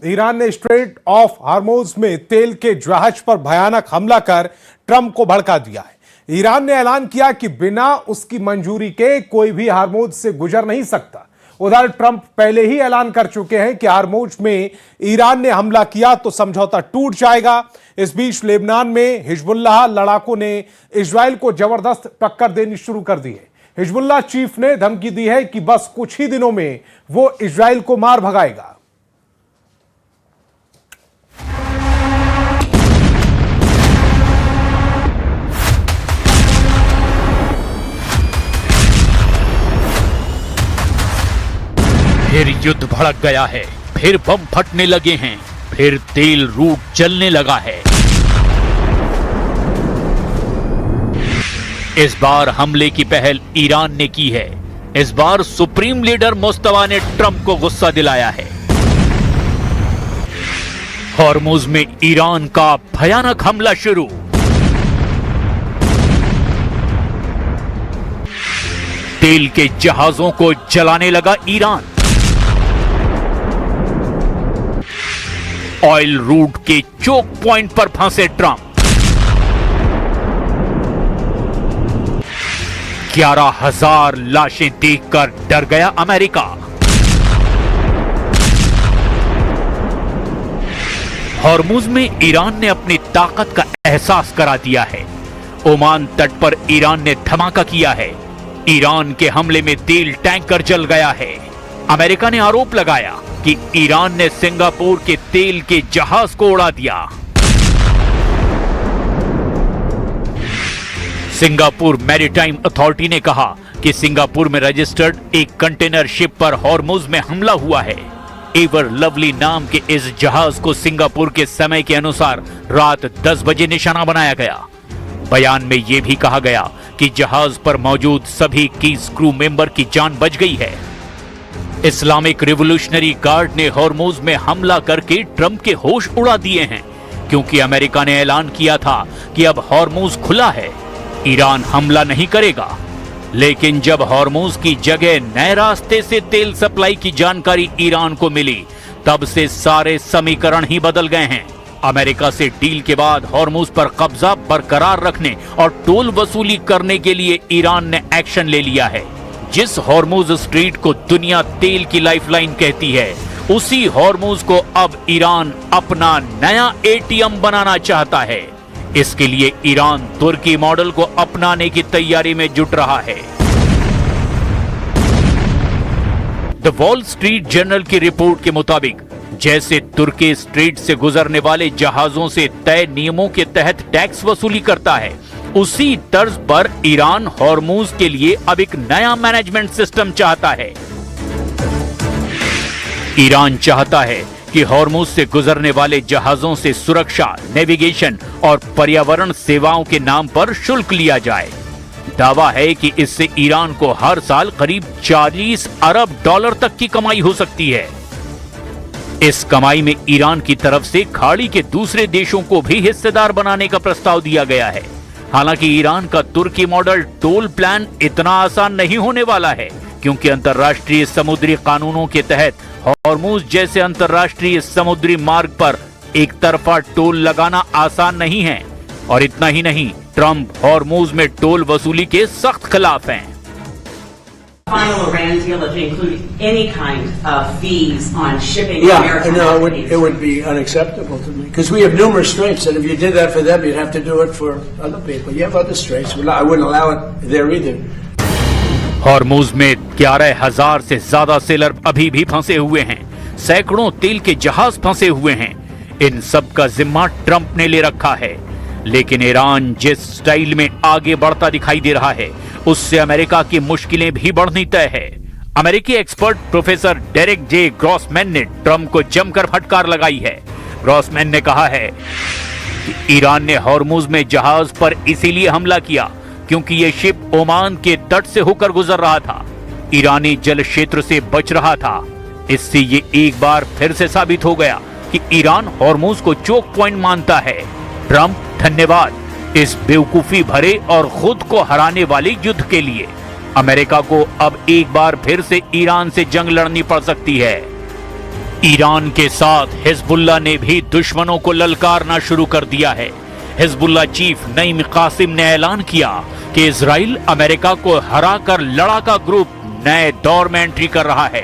Iran ने straight of हार्मोज में तेल के जहाज पर भयानक हमला कर ट्रंप को भड़का दिया है। ईरान ने ऐलान किया कि बिना उसकी मंजूरी के कोई भी हार्मोज से गुजर नहीं सकता। उधर ट्रंप पहले ही ऐलान कर चुके हैं कि हार्मोज में ईरान ने हमला किया तो समझौता टूट जाएगा। इस बीच लेबनान में हिजबुल्लाह लड़ाकों ने इजराइल को जबरदस्त टक्कर देनी शुरू कर दी है। हिजबुल्लाह चीफ ने धमकी दी है कि बस कुछ ही दिनों में वो इजराइल को मार भगाएगा। फिर युद्ध भड़क गया है, फिर बम फटने लगे हैं, फिर तेल रूट जलने लगा है। इस बार हमले की पहल ईरान ने की है। इस बार सुप्रीम लीडर मुस्तफा ने ट्रंप को गुस्सा दिलाया है। हॉर्मुज में ईरान का भयानक हमला शुरू। तेल के जहाजों को जलाने लगा ईरान। ऑयल रूट के चोक पॉइंट पर फंसे ट्रंप। 11,000 लाशें देखकर डर गया अमेरिका। हॉर्मुज में ईरान ने अपनी ताकत का एहसास करा दिया है। ओमान तट पर ईरान ने धमाका किया है। ईरान के हमले में तेल टैंकर जल गया है। अमेरिका ने आरोप लगाया कि ईरान ने सिंगापुर के तेल के जहाज को उड़ा दिया। सिंगापुर मैरीटाइम अथॉरिटी ने कहा कि सिंगापुर में रजिस्टर्ड एक कंटेनर शिप पर हॉर्मुज में हमला हुआ है। एवर लवली नाम के इस जहाज को सिंगापुर के समय के अनुसार रात 10 बजे निशाना बनाया गया। बयान में यह भी कहा गया कि जहाज पर मौजूद सभी कीज क्रू मेंबर की जान बच गई है। इस्लामिक रिवोल्यूशनरी गार्ड ने हॉर्मुज में हमला करके ट्रंप के होश उड़ा दिए हैं, क्योंकि अमेरिका ने ऐलान किया था कि अब हॉर्मुज खुला है, ईरान हमला नहीं करेगा। लेकिन जब हॉर्मुज की जगह नए रास्ते से तेल सप्लाई की जानकारी ईरान को मिली, तब से सारे समीकरण ही बदल गए हैं। अमेरिका से डील के बाद हॉर्मुज पर कब्जा बरकरार रखने और टोल वसूली करने के लिए ईरान ने एक्शन ले लिया है। जिस हॉर्मुज स्ट्रीट को दुनिया तेल की लाइफलाइन कहती है, उसी हॉर्मुज को अब ईरान अपना नया एटीएम बनाना चाहता है। इसके लिए ईरान तुर्की मॉडल को अपनाने की तैयारी में जुट रहा है। द वॉल स्ट्रीट जर्नल की रिपोर्ट के मुताबिक जैसे तुर्की स्ट्रीट से गुजरने वाले जहाजों से तय नियमों के तहत टैक्स वसूली करता है, उसी तर्ज पर ईरान हॉर्मुज के लिए अब एक नया मैनेजमेंट सिस्टम चाहता है। ईरान चाहता है कि हॉर्मुज से गुजरने वाले जहाजों से सुरक्षा, नेविगेशन और पर्यावरण सेवाओं के नाम पर शुल्क लिया जाए। दावा है कि इससे ईरान को हर साल करीब 40 अरब डॉलर तक की कमाई हो सकती है। इस कमाई में ईरान की तरफ से खाड़ी के दूसरे देशों को भी हिस्सेदार बनाने का प्रस्ताव दिया गया है। हालांकि ईरान का तुर्की मॉडल टोल प्लान इतना आसान नहीं होने वाला है, क्योंकि अंतर्राष्ट्रीय समुद्री कानूनों के तहत हॉर्मुज जैसे अंतर्राष्ट्रीय समुद्री मार्ग पर एक तरफा टोल लगाना आसान नहीं है। और इतना ही नहीं, ट्रंप हॉर्मुज में टोल वसूली के सख्त खिलाफ हैं। Final Iran deal to include any kind of fees on shipping. Yeah, no, it would be unacceptable to me, because we have numerous straits, and if you did that for them, you'd have to do it for other people. You have other straits. I wouldn't allow it there either. Hormuz में 11,000 से ज्यादा seller अभी भी फंसे हुए हैं। सैकड़ों तेल के जहाज फंसे हुए हैं। इन सब का जिम्मा ट्रंप ने ले रखा है। लेकिन ईरान जिस स्टाइल में आगे बढ़ता दिखाई दे रहा है, उससे अमेरिका की मुश्किलें भी बढ़नी तय है। अमेरिकी एक्सपर्ट प्रोफेसर डेरेक जे ग्रॉसमैन ने ट्रंप को जमकर फटकार लगाई है। ग्रॉसमैन ने कहा है कि ईरान ने हॉर्मुज में जहाज पर इसीलिए हमला किया क्योंकि यह शिप ओमान के तट से होकर गुजर रहा था, ईरानी जल क्षेत्र से बच रहा था। इससे ये एक बार फिर से साबित हो गया कि ईरान हॉर्मुज को चोक पॉइंट मानता है। ट्रंप, धन्यवाद इस बेवकूफी भरे और खुद को हराने वाले युद्ध के लिए। अमेरिका को अब एक बार फिर से ईरान से जंग लड़नी पड़ सकती है। ईरान के साथ हिजबुल्लाह ने भी दुश्मनों को ललकारना शुरू कर दिया है। हिजबुल्लाह चीफ नईम कासिम ने ऐलान किया कि इजराइल अमेरिका को हराकर लड़ाका ग्रुप नए दौर में एंट्री कर रहा है।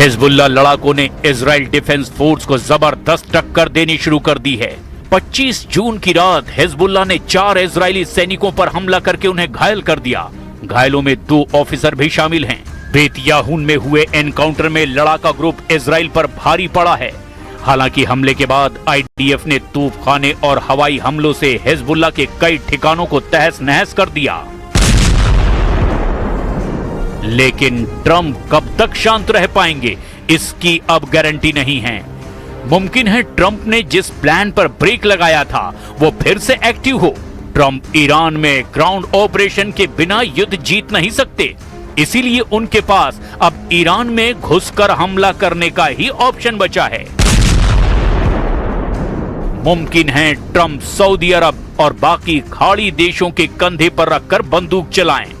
हिजबुल्लाह लड़ाकों ने इजराइल डिफेंस फोर्स को जबरदस्त टक्कर देनी शुरू कर दी है। 25 जून की रात हिजबुल्लाह ने 4 इजरायली सैनिकों पर हमला करके उन्हें घायल कर दिया। घायलों में 2 ऑफिसर भी शामिल हैं। बेत याहून में हुए एनकाउंटर में लड़ाका ग्रुप इजराइल पर भारी पड़ा है। हालांकि हमले के बाद आईडीएफ ने तूफखाने और हवाई हमलों से हिजबुल्लाह के कई ठिकानों को तहस नहस कर दिया। लेकिन ट्रंप कब तक शांत रह पाएंगे, इसकी अब गारंटी नहीं है। मुमकिन है ट्रंप ने जिस प्लान पर ब्रेक लगाया था वो फिर से एक्टिव हो। ट्रंप ईरान में ग्राउंड ऑपरेशन के बिना युद्ध जीत नहीं सकते, इसीलिए उनके पास अब ईरान में घुसकर हमला करने का ही ऑप्शन बचा है। मुमकिन है ट्रंप सऊदी अरब और बाकी खाड़ी देशों के कंधे पर रखकर बंदूक चलाएं।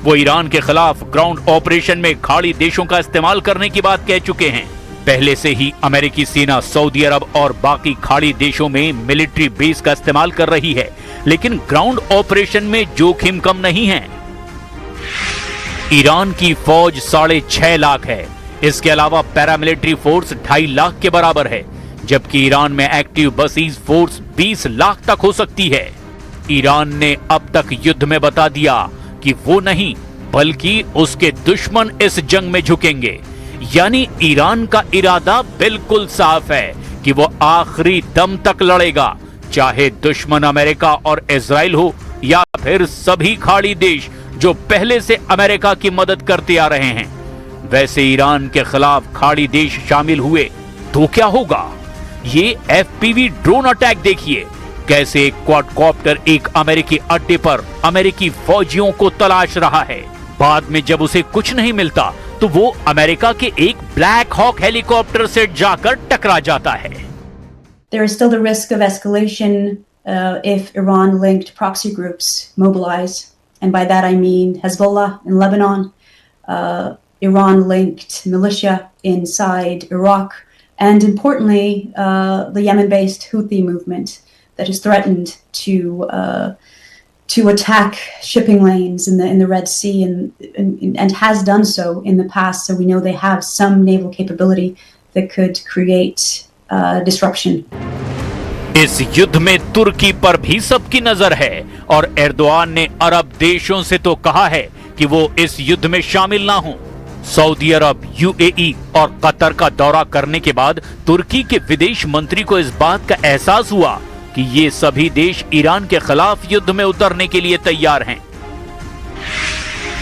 वो ईरान के खिलाफ ग्राउंड ऑपरेशन में खाड़ी देशों का इस्तेमाल करने की बात कह चुके हैं। पहले से ही अमेरिकी सेना सऊदी अरब और बाकी खाड़ी देशों में मिलिट्री बेस का इस्तेमाल कर रही है, लेकिन ग्राउंड ऑपरेशन में जोखिम कम नहीं है। ईरान की फौज 6.5 लाख है। इसके अलावा पैरामिलिट्री फोर्स 2.5 लाख के बराबर है, जबकि ईरान में एक्टिव बसीज फोर्स 20 लाख तक हो सकती है। ईरान ने अब तक युद्ध में बता दिया कि वो नहीं बल्कि उसके दुश्मन इस जंग में झुकेंगे। यानी ईरान का इरादा बिल्कुल साफ है कि वो आखिरी दम तक लड़ेगा, चाहे दुश्मन अमेरिका और इजराइल हो या फिर सभी खाड़ी देश जो पहले से अमेरिका की मदद करते आ रहे हैं। वैसे ईरान के खिलाफ खाड़ी देश शामिल हुए तो क्या होगा? ये एफपीवी ड्रोन अटैक देखिए, कैसे एक क्वाडकॉप्टर एक अमेरिकी अड्डे पर अमेरिकी फौजियों को तलाश रहा है। बाद में जब उसे कुछ नहीं मिलता तो वो अमेरिका के एक ब्लैक हॉक हेलीकॉप्टर से जाकर टकरा जाता है। There is still the risk of escalation if Iran-linked proxy groups mobilize, and by that I mean Hezbollah in Lebanon, Iran-linked militia inside Iraq, and importantly, the Yemen-based Houthi movement that has threatened to attack shipping lanes in the Red Sea and has done so in the past. So we know they have some naval capability that could create disruption. इस युद्ध में तुर्की पर भी सबकी नजर है और Erdogan ने अरब देशों से तो कहा है कि वो इस युद्ध में शामिल ना हों। सऊदी अरब, यूएई और कतर का दौरा करने के बाद तुर्की के विदेश मंत्री को इस बात का एहसास हुआ कि ये सभी देश ईरान के खिलाफ युद्ध में उतरने के लिए तैयार हैं।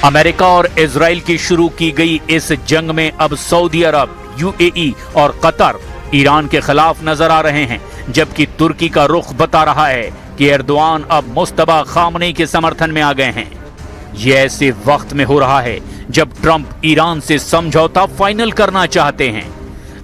अमेरिका और इजराइल की शुरू की गई इस जंग में अब सऊदी अरब, यूएई और कतर ईरान के खिलाफ नजर आ रहे हैं, जबकि तुर्की का रुख बता रहा है कि एर्दोआन अब मुस्तफा खामनेई के समर्थन में आ गए हैं। ये ऐसे वक्त में हो रहा है जब ट्रंप ईरान से समझौता फाइनल करना चाहते हैं,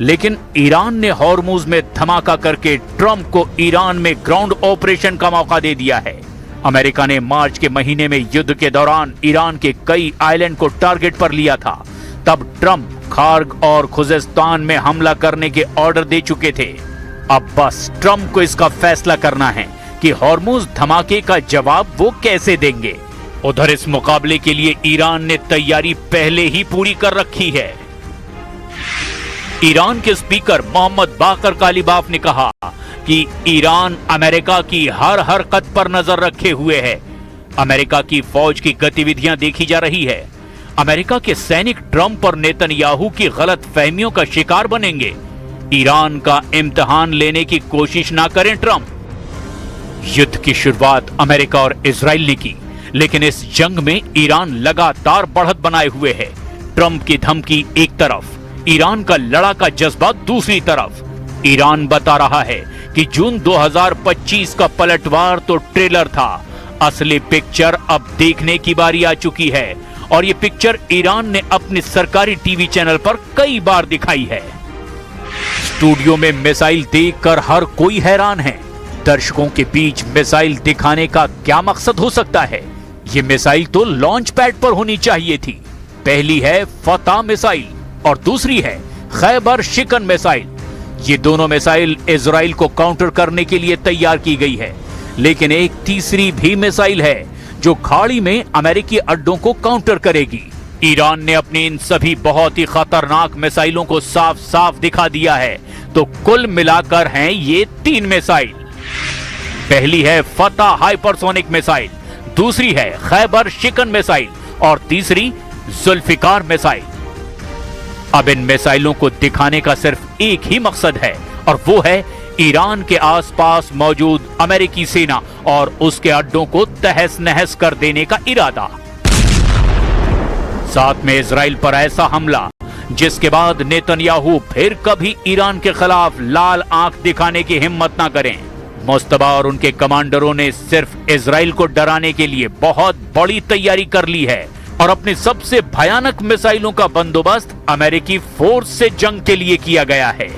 लेकिन ईरान ने हॉर्मुज में धमाका करके ट्रंप को ईरान में ग्राउंड ऑपरेशन का मौका दे दिया है। अमेरिका ने मार्च के महीने में युद्ध के दौरान ईरान के कई आइलैंड को टारगेट पर लिया था। तब ट्रंप खार्ग और खुजेस्तान में हमला करने के ऑर्डर दे चुके थे। अब बस ट्रंप को इसका फैसला करना है कि हॉर्मुज धमाके का जवाब वो कैसे देंगे। उधर इस मुकाबले के लिए ईरान ने तैयारी पहले ही पूरी कर रखी है। ईरान के स्पीकर मोहम्मद बाकर कालिबाफ ने कहा कि ईरान अमेरिका की हर हरकत पर नजर रखे हुए है। अमेरिका की फौज की गतिविधियां देखी जा रही है। अमेरिका के सैनिक ट्रंप और नेतन्याहू की गलत फहमियों का शिकार बनेंगे। ईरान का इम्तिहान लेने की कोशिश ना करें ट्रंप। युद्ध की शुरुआत अमेरिका और इजराइल ने की, लेकिन इस जंग में ईरान लगातार बढ़त बनाए हुए है। ट्रंप की धमकी एक तरफ, ईरान का लड़ाका जज्बा दूसरी तरफ। ईरान बता रहा है कि जून 2025 का पलटवार तो ट्रेलर था, असली पिक्चर अब देखने की बारी आ चुकी है और ये पिक्चर ईरान ने अपने सरकारी टीवी चैनल पर कई बार दिखाई है। स्टूडियो में मिसाइल देखकर हर कोई हैरान है। दर्शकों के बीच मिसाइल दिखाने का क्या मकसद हो सकता है? ये मिसाइल तो लॉन्च पैड पर होनी चाहिए थी। पहली है फतह मिसाइल और दूसरी है खैबर शिकन मिसाइल। ये दोनों मिसाइल इजराइल को काउंटर करने के लिए तैयार की गई है, लेकिन एक तीसरी भी मिसाइल है जो खाड़ी में अमेरिकी अड्डों को काउंटर करेगी। ईरान ने अपनी इन सभी बहुत ही खतरनाक मिसाइलों को साफ साफ दिखा दिया है, तो कुल मिलाकर हैं ये 3 मिसाइल। पहली है फतह हाइपरसोनिक मिसाइल, दूसरी है खैबर शिकन मिसाइल और तीसरी जुल्फिकार मिसाइल। अब इन मिसाइलों को दिखाने का सिर्फ एक ही मकसद है और वो है ईरान के आसपास मौजूद अमेरिकी सेना और उसके अड्डों को तहस नहस कर देने का इरादा। साथ में इजराइल पर ऐसा हमला जिसके बाद नेतन्याहू फिर कभी ईरान के खिलाफ लाल आंख दिखाने की हिम्मत ना करें। मुस्तबा और उनके कमांडरों ने सिर्फ इजराइल को डराने के लिए बहुत बड़ी तैयारी कर ली है और अपनी सबसे भयानक मिसाइलों का बंदोबस्त अमेरिकी फोर्स से जंग के लिए किया गया है।